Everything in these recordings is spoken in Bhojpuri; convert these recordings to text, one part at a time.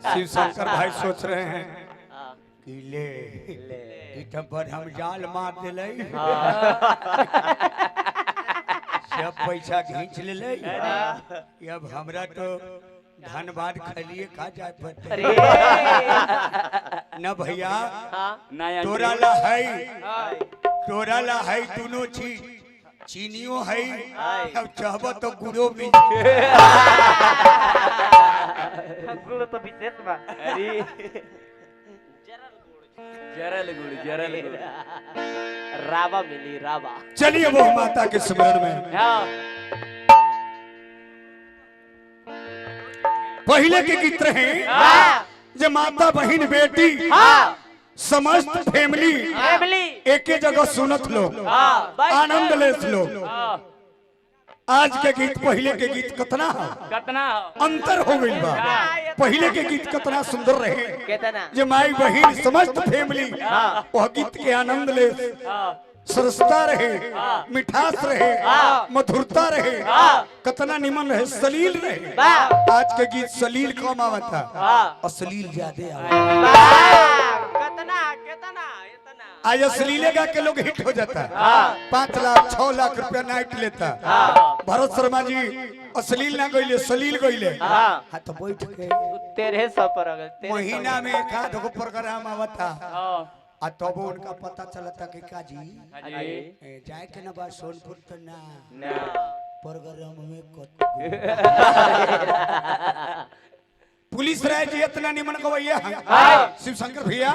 शिव शंकर भाई सोच रहे हैं कि ले इतम पर हम जाल मार दिले सब पैसा खींच ले अब हमरा तो धनबाद खलिए खा जाए पड़ते न भैया तोरा ला है दोनों चीज चीनियो है अब चाहब तो गुड़ो भी गुड़ तो विशेष बा अरे जरल गुड़ रावा मिली रावा। चलिए वो माता के स्मरण में पहले के गीत रहे जो माता बहन बेटी समस्त फैमिली एक जगह सुनत लो आनंद ले लो। आज के गीत पहले के गीत कितना अंतर हो गई बा। पहले के गीत कितना सुंदर रहे जो माई बहन समस्त फैमिली वह गीत के आनंद ले सरसता रहे मिठास रहे मधुरता रहे कितना निमन रहे सलील रहे। आज के गीत सलील कम आवता अश्लील ज्यादा आज अश्लीले गा के लोग हिट हो जाता 5 लाख 6 लाख रुपया नाइट लेता। भरत शर्मा जी अश्लील ना गईले सलील गईले हाथ बैठ के 1300 पर महीना में एक आध गो प्रोग्राम आवता आ तब उनका पता चलता कि काजी जाए के ना बा सोनपुर तो ना प्रोग्राम में पुलिस राय जी इतना निमन गवैया है शिव शंकर भैया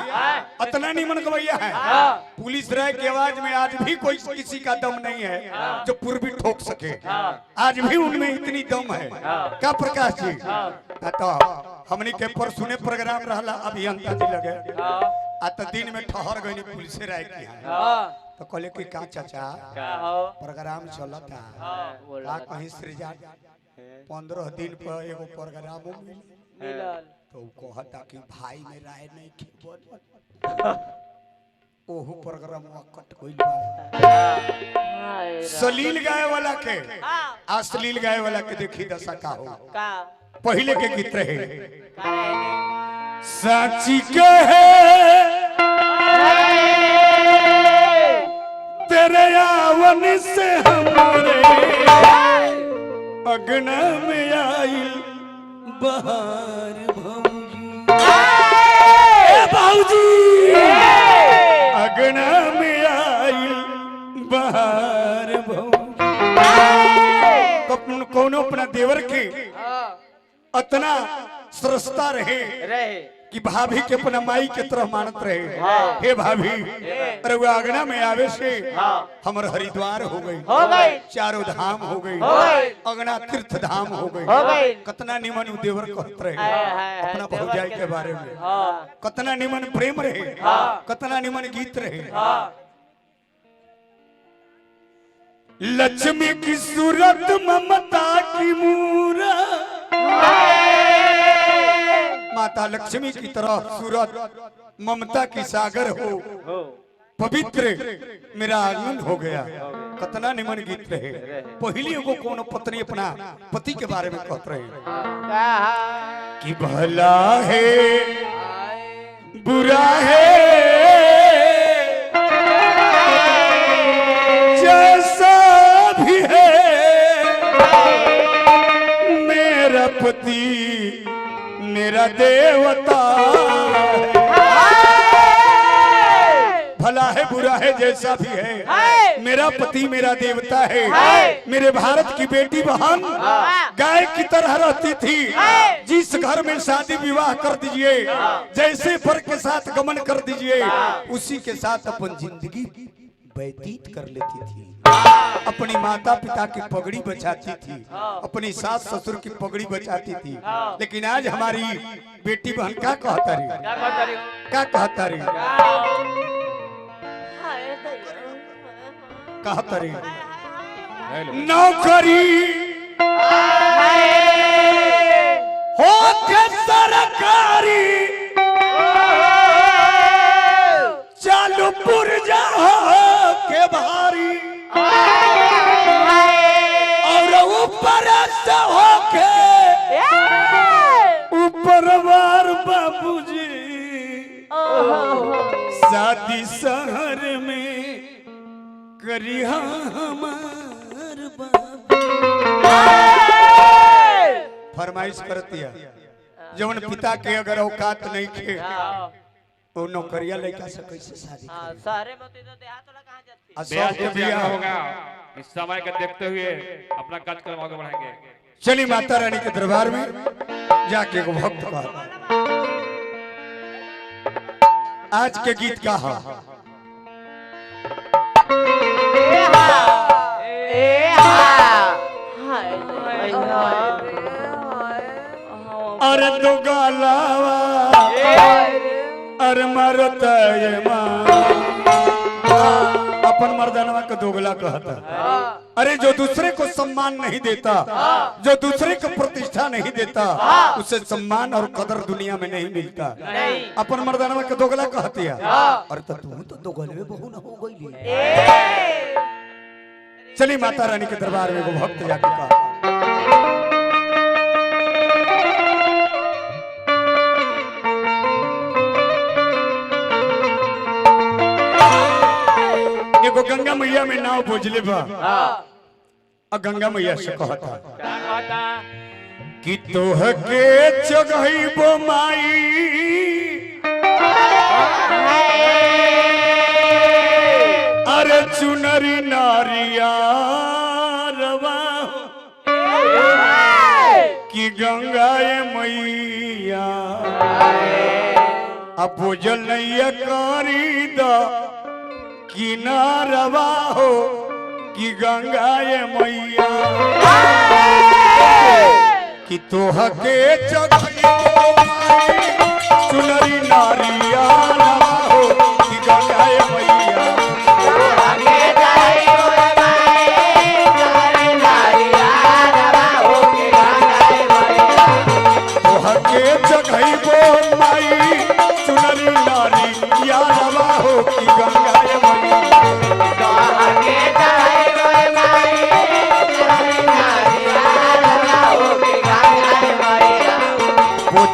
इतना निमन गवैया है। पुलिस राय की आवाज में आज भी कोई किसी का दम नहीं है जो पूर्वी ठोक सके। आज भी उनमें इतनी दम है क्या प्रकाश जी। तो हमनी के परसुने प्रोग्राम रहला अभियंता जी लगे आ तो दिन में ठहर गई पुलिस राय की तो कहले कि का चाचा प्रोग्राम चलता कहीं सृजा 15 दिन पर एगो प्रोग्राम मिलल तो कहता कि भाई में राय नहीं ओहू प्रोग्राम कट गइल बा। सलील गाय वाला के अश्लील गाय वाला के देखी दशा का हो। पहले के गीत रहे साची कहे तेरे आवन से हमारे अगना में आई बहार भाऊजी अगना में आई बहार भाऊजी कौन अपना देवर के इतना सरसता रहे कि भाभी के अपना माई के तरह मानत रहे। हे भाभी अरे वो आगना में आवे से हमर हरिद्वार हो गई चारों धाम हो गई अगना तीर्थ धाम हो गई। कितना निमन देवर कहत रहे अपना भौजाई के बारे में कितना निमन प्रेम रहे कितना निमन गीत रहे। लक्ष्मी की सूरत ममता की मूरत माता लक्ष्मी की तरह सूरत ममता की सागर हो पवित्र मेरा आंगन हो गया। कितना निमन गीत रहे। पहली को कौन पत्नी अपना पति के बारे में कहते रहे कि भला है बुरा है जैसा भी है मेरा पति मेरा देवता भला है बुरा है जैसा भी है मेरा पति मेरा देवता है। मेरे भारत की बेटी बहन गाय की तरह रहती थी। जिस घर में शादी विवाह कर दीजिए जैसे पर के साथ गमन कर दीजिए उसी के साथ अपन जिंदगी व्यतीत कर लेती थी। अपनी माता पिता की पगड़ी बचाती थी अपनी सास ससुर की पगड़ी बचाती थी। लेकिन आज हमारी बेटी बहन क्या कहता रही कहता रही नौकरी हो के सरकारी चालू पुरजा के भारी और ऊपर से होके शादी शहर में करिया हमार बाबू। फरमाइश करती है जवन पिता के अगर औकात नहीं खे तो नौकरिया लड़का से कैसे शादी शहरे में तो देहात वाला कहां जाती ब्याह के बियाह होगा। इस समय को देखते हुए अपना कार्यक्रम आगे बढ़ाएंगे। चली माता रानी के दरबार में जाके एगो भक्त का आज के गीत का है अरे दो गालावा अरे मरत अपन मर्दानवा का दोगला कहता। अरे जो दूसरे को सम्मान नहीं देता, जो दूसरे को प्रतिष्ठा नहीं देता, उसे सम्मान और कदर दुनिया में नहीं मिलता। अपन मर्दानवा का दोगला कहती है। अरे तो तू तो दोगले में बहु न हो गई। चली माता रानी के दरबार में वो भक्त जाके कहा एगो गंगा मैया में नाव बोझले बा। गंगा मैया से कहता कि तोह के जगहिबो माई अरे चुनरी नारिया रवा कि गंगा मैया अब बोझल नैया करी द किनारवा हो कि गंगा मैया कि तोह के चुनरी नारिया हो कि गंगा मैया तोह के जगहिबो माई चुनरी नारिया हो कि गंगा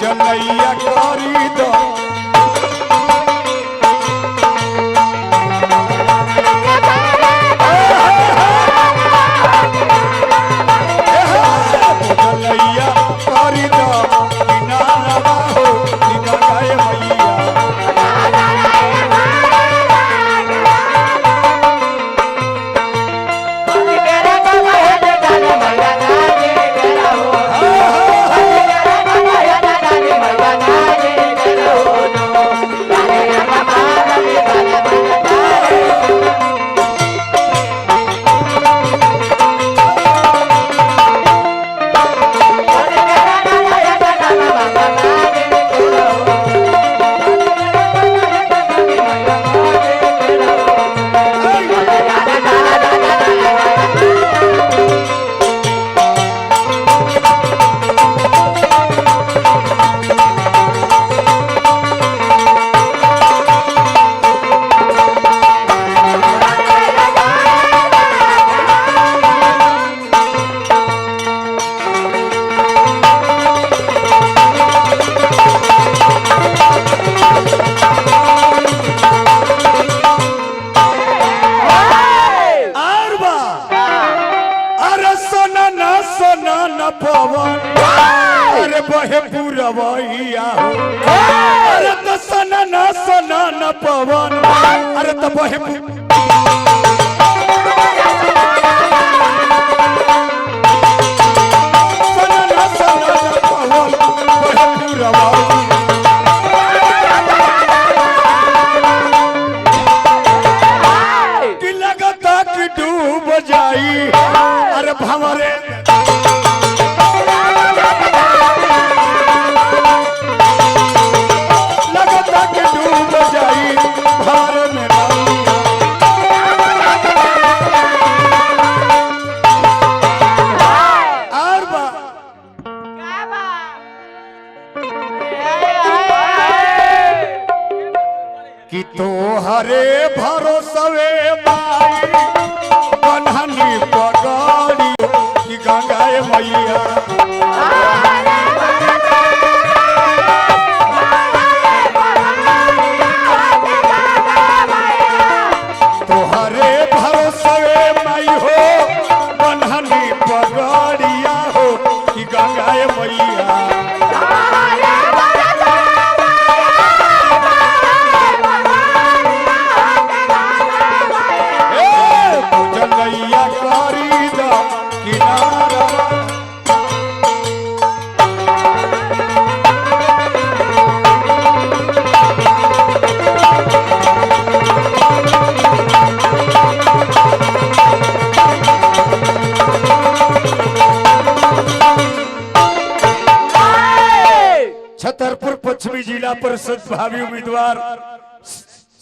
जलैया करी दो जलैया करी दो किनारवा हो कि गंगा मैया अरे बहे पुरवैया अरे तो सना न पवन अरे तो बहे कि लगता कि डूब जाई अरे भंवरे कि तोहरे भरोसवे माई बन्हनी पगड़ी कि गंगा मैया जाए मैया पूजन मैया करी दा किनारा छतरपुर पश्चिमी जिला परिषद भावी उम्मीदवार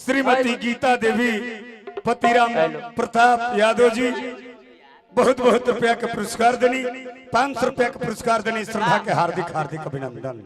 श्रीमती गीता देवी पतिराम प्रताप यादव जी बहुत बहुत रुपया का पुरस्कार देनी 500 रुपया का पुरस्कार देनी श्रद्धा के हार्दिक हार्दिक अभिनंदन।